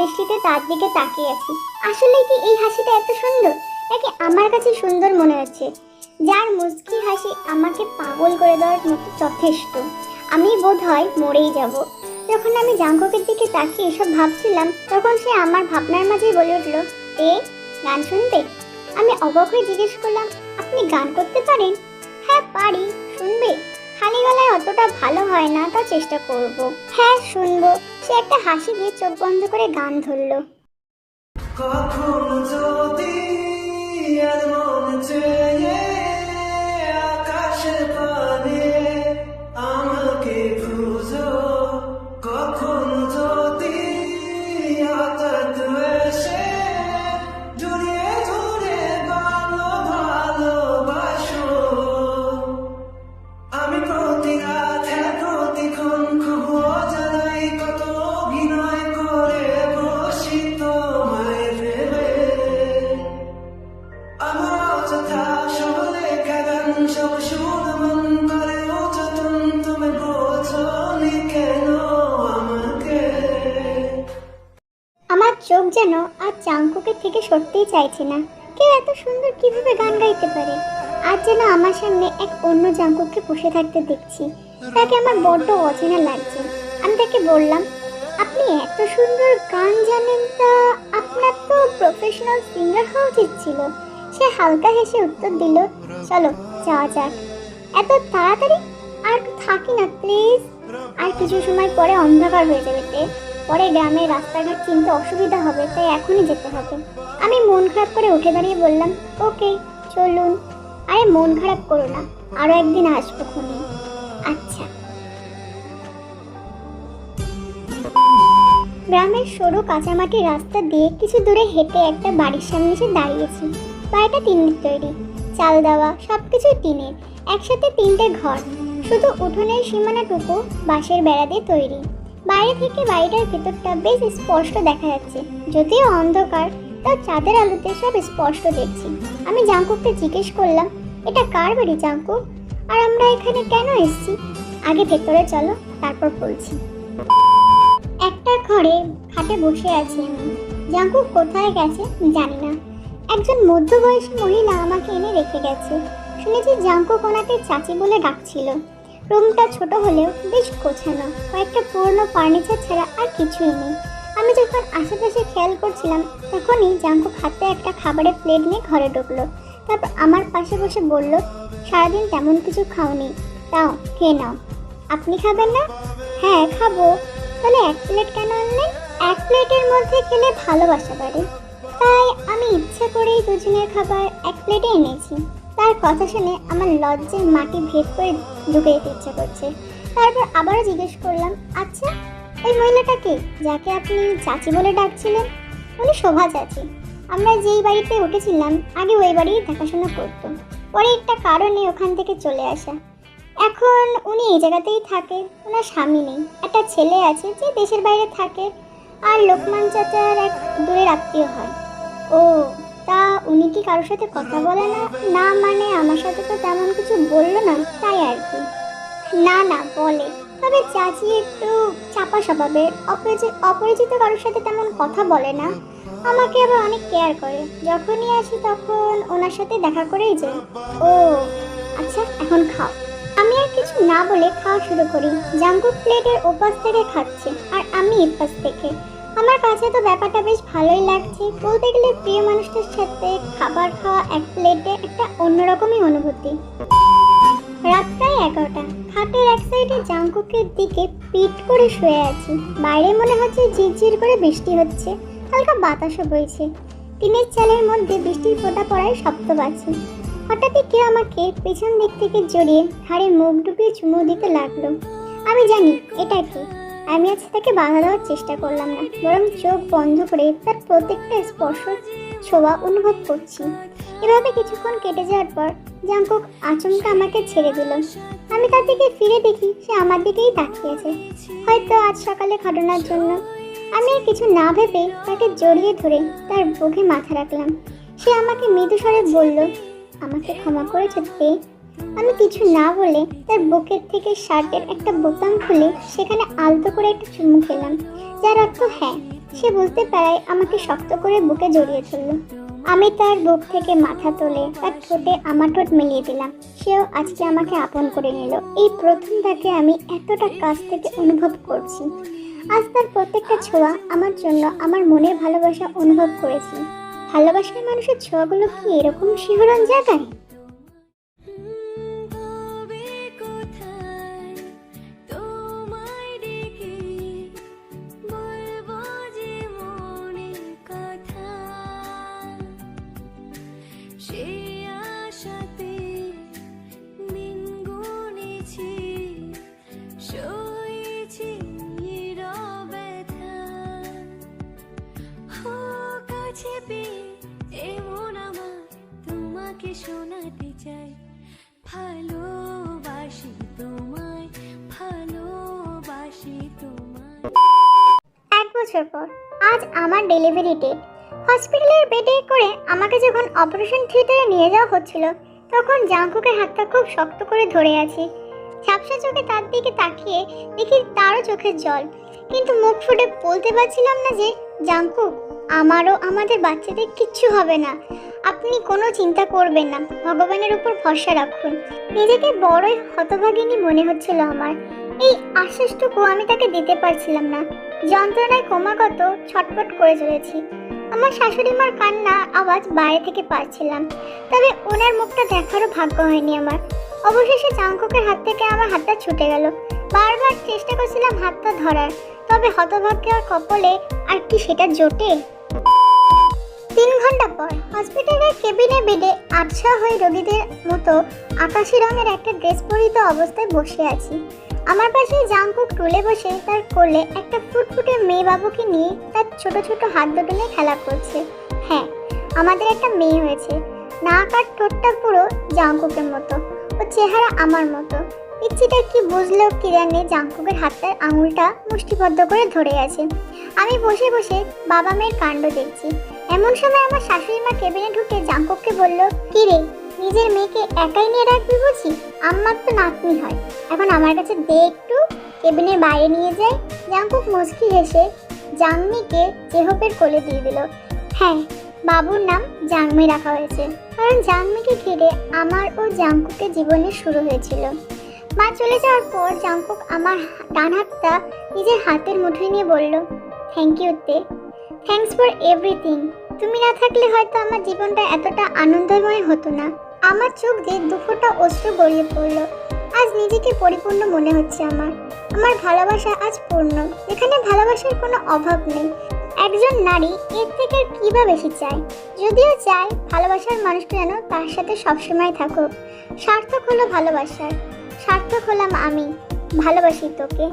দৃষ্টিতে তার দিকে তাকিয়ে আছি। আসলে কি এই হাসিটা এত সুন্দর, নাকি আমার কাছে সুন্দর মনে হচ্ছে? যার মুচকি হাসি আমাকে পাগল করে দেওয়ার মতো যথেষ্ট। আমি বোধ হয় মরেই যাব। যখন আমি জাঙ্কুকের দিকে তাকিয়ে এসব ভাবছিলাম, তখন সে আমার ভাবনার মাঝেই বলে উঠল, গান শুনবে? আমি অবাক হয়ে জিজ্ঞেস করলাম, আপনি গান করতে পারেন? হ্যাঁ পারি, শুনবে? খালি গলায় অতটা ভালো হয় না, তা চেষ্টা করব। হ্যাঁ শুনবো। সে একটা হাসি দিয়ে চোখ বন্ধ করে গান ধরলো। আমার চোখ যেন আর জাঙ্কুকের থেকে সরতেই চাইছে না। কেউ এত সুন্দর কিভাবে গান গাইতে পারে? আজ যেন আমার সামনে এক অন্য জাঙ্কুককে বসে থাকতে দেখছি। তাকে আমার বড্ড অচেনা লাগছে। আমি তাকে বললাম, আপনি এত সুন্দর গান জানেন, তা আপনার তো প্রফেশনাল সিঙ্গার হওয়া উচিত ছিল। সে হালকা হেসে উত্তর দিল, চলো যাওয়া যাক। এত তাড়াতাড়ি? আর থাকি না প্লিজ। আর কিছু সময় পরে অন্ধকার হয়ে যাবে, পরে গ্রামের রাস্তাঘাট চিনতে অসুবিধা হবে, তাই এখনই যেতে হবে। আমি মন খারাপ করে উঠে দাঁড়িয়ে বললাম, ওকে চলুন। আরে মন খারাপ করো না, আরো একদিন আসবো খুনি। আচ্ছা। গ্রামের সরু কাঁচামাটির রাস্তা দিয়ে কিছু দূরে হেঁটে একটা বাড়ির সামনে এসে দাঁড়িয়েছি। বাড়িটা টিনের তৈরি, চাল দেওয়া, সবকিছু টিনের। একসাথে 3টে ঘর, শুধু উঠোনের সীমানাটুকু বাঁশের বেড়া দিয়ে তৈরি। বাইরে থেকে বাড়িটার ভেতরটা বেশ স্পষ্ট দেখা যাচ্ছে, যদিও অন্ধকার, তাও চাঁদের আলোতে সব স্পষ্ট দেখছি। আমি জাঙ্কুককে জিজ্ঞেস করলাম, এটা কার বাড়ি জাঙ্কুক? আর আমরা এখানে কেন এসেছি? আগে ভেতরে চলো, তারপর বলছি। একটা ঘরে খাটে বসে আছি আমি। জাঙ্কুক কোথায় গেছে জানি না। একজন মধ্যবয়সী মহিলা আমাকে এনে রেখে গেছে। শুনেছি জাঙ্কুক ওনাকে চাচি বলে ডাকছিল। রুমটা ছোট হলেও বেশ গোছানো, কয়েকটা পুরনো ফার্নিচার ছাড়া আর কিছুই নেই। আমি যখন আশেপাশে খেয়াল করছিলাম, তখনই জাঙ্কুক হাতে একটা খাবারের প্লেট নিয়ে ঘরে ঢুকলো। তারপর আমার পাশে বসে বলল, সারাদিন তেমন কিছু খাওনি, তাও খেয়ে নাও। আপনি খাবেন না? হ্যাঁ খাবো। তাহলে 1 প্লেট কেন আনলেন? 1 প্লেটের মধ্যে খেলে ভালোবাসা বাড়ে, তাই আমি ইচ্ছা করেই দুজনের খাবার 1 প্লেটে এনেছি। তার কথা শুনে আমার লজ্জায় মাটি ভেদ করে ঢুকে যেতে ইচ্ছা করছে। তারপর আবারও জিজ্ঞেস করলাম, আচ্ছা ওই মহিলাটাকে যাকে আপনি চাচি বলে ডাকছিলেন? উনি শোভা চাচি। আমরা যেই বাড়িতে উঠেছিলাম আগে ওই বাড়ি দেখাশোনা করতো, পরে একটা কারণে ওখান থেকে চলে আসা। এখন উনি এই জায়গাতেই থাকে। ওনার স্বামী নেই, একটা ছেলে আছে যে দেশের বাইরে থাকে, আর লোকমান চাচার এক দূরের আত্মীয় হয়। ও, তা উনি কি কারোর সাথে কথা বলে না? না মানে আমার সাথে তো তেমন কিছু বললো না, তাই আর কি। না না বলে, তবে চাচি একটু চাপা স্বভাবের, অপরিচিত কারোর সাথে তেমন কথা বলে না। আমাকে আবার অনেক কেয়ার করে, যখনই আসি তখন ওনার সাথে দেখা করেই যাই। ও আচ্ছা, এখন খাও। আমি আর কিছু না বলে খাওয়া শুরু করি। জাঙ্কুক প্লেটের ওপাশ থেকে খাচ্ছে আর আমি এপাশ থেকে। আমার কাছে তো ব্যাপারটা বেশ ভালোই লাগছে। বলতে গেলে প্রিয় মানুষটার সাথে খাবার খাওয়া 1 প্লেটে একটা অন্যরকমই অনুভূতি। রাত প্রায় 11টা। খাটের এক সাইডে জাঙ্কুকের দিকে পিঠ করে শুয়ে আছি। বাইরে মনে হচ্ছে ঝিরঝির করে বৃষ্টি হচ্ছে, হালকা বাতাসও বইছে। টিনের চালের মধ্যে বৃষ্টির ফোঁটা পড়ায় শব্দ পাচ্ছি। হঠাৎই কেউ আমাকে পেছন দিক থেকে জড়িয়ে ঘাড়ে মুখ ডুবিয়ে চুমু দিতে লাগলো। আমি জানি এটা কি। আমি আজ তাকে বাধা দেওয়ার চেষ্টা করলাম না, বরং চোখ বন্ধ করে তার প্রত্যেকটা স্পর্শ ছোঁয়া অনুভব করছি। এভাবে কিছুক্ষণ কেটে যাওয়ার পর জাঙ্কুক আচমকা আমাকে ছেড়ে দিল। আমি তার দিকে ফিরে দেখি সে আমার দিকেই তাকিয়েছে, হয়তো আজ সকালে ঘটনার জন্য। আমি আর কিছু না ভেবে তাকে জড়িয়ে ধরে তার বুকে মাথা রাখলাম। সে আমাকে মৃদু স্বরে বলল, আমাকে ক্ষমা করেছো তে? আমি কিছু না বলে তার বুকের থেকে শার্টের একটা বোতাম খুলে সেখানে আলতো করে একটা চুমু খেলাম, যার অর্থ হ্যাঁ। সে বুঝতে পারায় আমাকে শক্ত করে বুকে জড়িয়ে ধরল। আমি তার বুক থেকে মাথা তুলে তার ঠোঁটে আমার ঠোঁট মিলিয়ে দিলাম। সেও আজকে আমাকে আপন করে নিল। এই প্রথম তাকে আমি এতটা কাছ থেকে অনুভব করছি। আজ তার প্রত্যেকটা ছোঁয়া আমার জন্য আমার মনের ভালোবাসা অনুভব করেছি। ভালোবাসার মানুষের ছোঁয়াগুলো কি এরকম শিহরণ জাগায়? শোনাতে চাই ভালোবাসি তোমায়, ভালোবাসি তোমায়। 1 বছর পর আজ আমার ডেলিভারি ডেট। হসপিটালের বেডে করে আমাকে যখন অপারেশন থিয়েটারে নিয়ে যাওয়া হচ্ছিল, তখন জাংকুকের হাতটা খুব শক্ত করে ধরে আছি। ঝাপসা চোখে তার দিকে তাকিয়ে দেখি তারও চোখের জল, কিন্তু মুখ ফুটে বলতে পারছিলাম না যে জাংকুক, আমারও আমাদের বাচ্চাদের কিচ্ছু হবে না, আপনি কোনো চিন্তা করবেন না, ভগবানের উপর ভরসা রাখুন। নিজেকে বড়ই হতভাগিনী মনে হচ্ছিল আমার। এই আশ্বাসটুকু আমি তাকে দিতে পারছিলাম না। যন্ত্রণায় ক্রমাগত ছটফট করে চলেছি। আমার শাশুড়ি মার কান্নার আওয়াজ বাইরে থেকে পাচ্ছিলাম, তবে ওনার মুখটা দেখারও ভাগ্য হয়নি আমার। অবশেষে জাংকুকের হাত থেকে আমার হাতটা ছুটে গেল। বারবার চেষ্টা করছিলাম হাতটা ধরার, তবে হতভাগ্যের কপালে আর কি সেটা জোটে। 3 ঘন্টা পর হসপিটালের কেবিনে বেডে আবছা হয়ে রোগীদের মতো আকাশি রঙের একটা ড্রেস পরিহিত অবস্থায় বসে আছি। আমার পাশে জাংকুক টুলে বসে তার কোলে একটা ফুটফুটে মেয়ে বাবুকে নিয়ে তার ছোট ছোট হাত দুটো নিয়ে খেলা করছে। হ্যাঁ, আমাদের একটা মেয়ে হয়েছে। নাক আর ঠোঁটটা পুরো জাংকুকের মতো, ও চেহারা আমার মতো। পিচ্ছিটা কি বুঝলো কি জানে, জাংকুকের হাতটার আঙুলটা মুষ্টিবদ্ধ করে ধরে আছে। আমি বসে বসে বাবা মেয়ের কাণ্ড দেখছি। এমন সময় আমার শাশুড়ি মা কেবিনে ঢুকে জাংকুককে বলল, কি রে, নিজের মেয়েকে একাই নিয়ে রাখবি বুঝি? আমার তো নাতনি হয়, এখন আমার কাছে দে একটু, কেবিনের বাইরে নিয়ে যাই। জাংকুক মুচকি হেসে জাংমিকে জেহবের কোলে দিয়ে দিল। হ্যাঁ, বাবুর নাম জাংমি রাখা হয়েছে, কারণ জাংমিকে ঘিরে আমার ও জাংকুকের জীবনের শুরু হয়েছিল। মা চলে যাওয়ার পর জাংকুক আমার ডান হাতটা নিজের হাতের মুঠোয় নিয়ে বলল, থ্যাংক ইউ তে, থ্যাঙ্কস ফর এভরিথিং। তুমি না থাকলে হয়তো আমার জীবনটা এতটা আনন্দময় হতো না। আমার চোখ দিয়ে দুফোঁটা অশ্রু গড়িয়ে পড়ল। আজ নিজেকে পরিপূর্ণ মনে হচ্ছে আমার ভালোবাসা আজ পূর্ণ, যেখানে ভালোবাসার কোনো অভাব নেই। একজন নারী এর থেকে আর কী বা বেশি চায়? যদিও চায় ভালোবাসার মানুষটা যেন তার সাথে সবসময় থাকুক। সার্থক হলো ভালোবাসার, সার্থক হলাম আমি, ভালোবাসি তোকে।